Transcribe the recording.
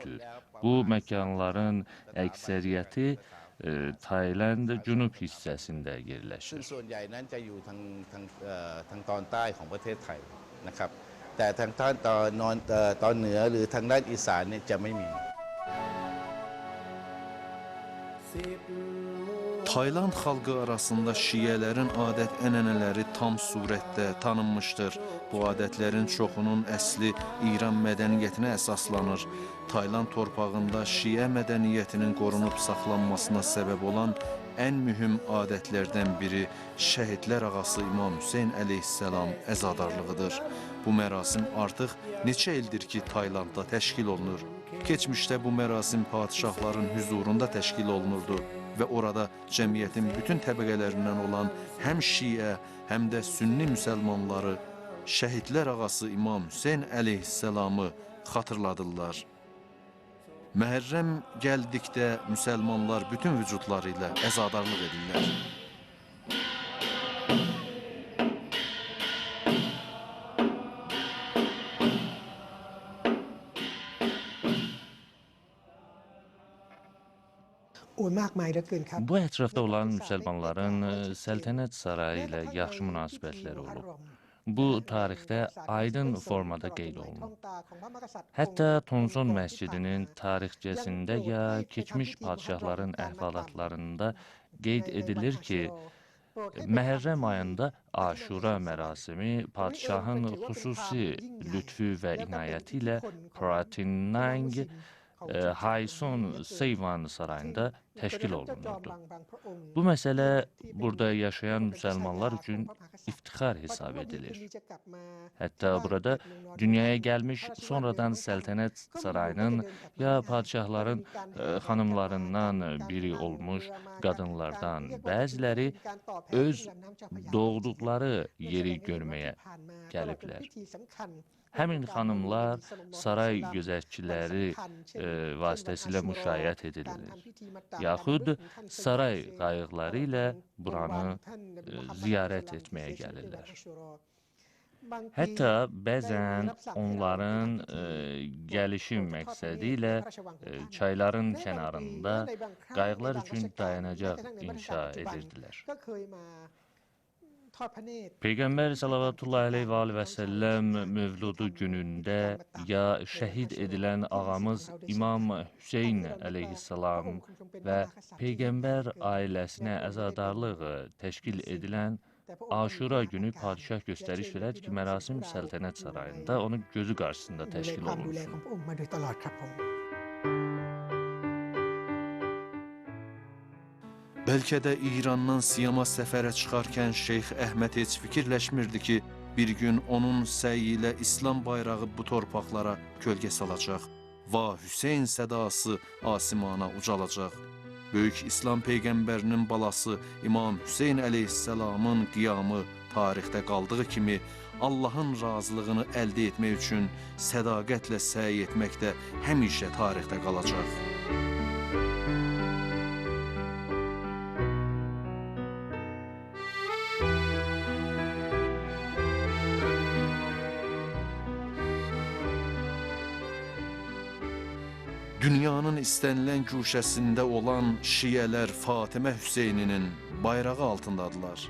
düşdü. Bu məkanların əksəriyyəti Tayland cənub hissəsində ซึ่ง yerləşir. ส่วนใหญ่นั้นจะอยู่ทางตอนใต้ของประเทศไทยนะครับแต่ทางตอนเหนือหรือทางด้านอีสานเนี่ยจะไม่มี Tayland xalqı arasında şiyələrin adət-ənənələri tam surətdə tanınmışdır. Bu adətlərin çoxunun əsli İran mədəniyyətinə əsaslanır. Tayland torpağında şiə mədəniyyətinin qorunub saxlanmasına səbəb olan ən mühüm adətlərdən biri şəhidlər ağası İmam Hüseyn əleyhissalam əzadarlığıdır. Bu mərasim artıq neçə ildir ki, Taylandda təşkil olunur. Keçmişdə bu mərasim padişahların hüzurunda təşkil olunurdu və orada cəmiyyətin bütün təbəqələrindən olan həm şiə, həm də sünni müsəlmanları şəhidlər ağası İmam Hüseyn əleyhissalamı xatırladırlar. Məhərrəm gəldikdə müsəlmanlar bütün vücudları ilə əzadarlıq edirlər. Bu ətrafda olan müsəlmanların səltənət sarayı ilə yaxşı münasibətləri olub. Bu tarixdə aydın formada qeyd olunub. Hətta Tonson məscidinin tarixçəsində ya keçmiş padişahların əhvalatlarında qeyd edilir ki, Məhərrəm ayında Aşura mərasimi padişahın xüsusi lütfü və inayəti ilə Pratinang Hayson Seyvan sarayında təşkil olunurdu. Bu məsələ burada yaşayan müsəlmanlar üçün iftixar hesab edilir. Hətta burada dünyaya gəlmiş sonradan səltənət sarayının ya padişahların xanımlarından biri olmuş qadınlardan bəziləri öz doğduqları yeri görməyə gəliblər. Həmin xanımlar saray gözətçiləri vasitəsilə müşayiət edilir. Yaxud saray qayıqları ilə buranı ziyarət etməyə gəlirlər. Hətta bəzən onların gəlişi məqsədi ilə çayların kənarında qayıqlar üçün dayanacaq inşa edirdilər. Peyğəmbər sallallahu əleyhi və səlləm mövludu günündə ya şəhid edilən ağamız İmam Hüseyn əleyhissalam və Peyğəmbər ailəsinə əzadarlıq təşkil edilən Aşura günü padişah göstəriş verər ki, mərasim səltənət sarayında onun gözü qarşısında təşkil olunsun. Bəlkə də İrandan Siyama səfərə çıxarkən Şeyx Əhməd heç fikirləşmirdi ki, bir gün onun səyi ilə İslam bayrağı bu torpaqlara kölgə salacaq. Va Hüseyn sədası asimana ucalacaq. Böyük İslam Peyğəmbərinin balası İmam Hüseyn əleyhissalamın qiyamı tarixdə qaldığı kimi Allahın razılığını əldə etmək üçün sədaqətlə səy etmək də həmişə tarixdə qalacaq. Dünyanın istənilən güşəsində olan şiyələr Fatimə Hüseyninin bayrağı altındadılar.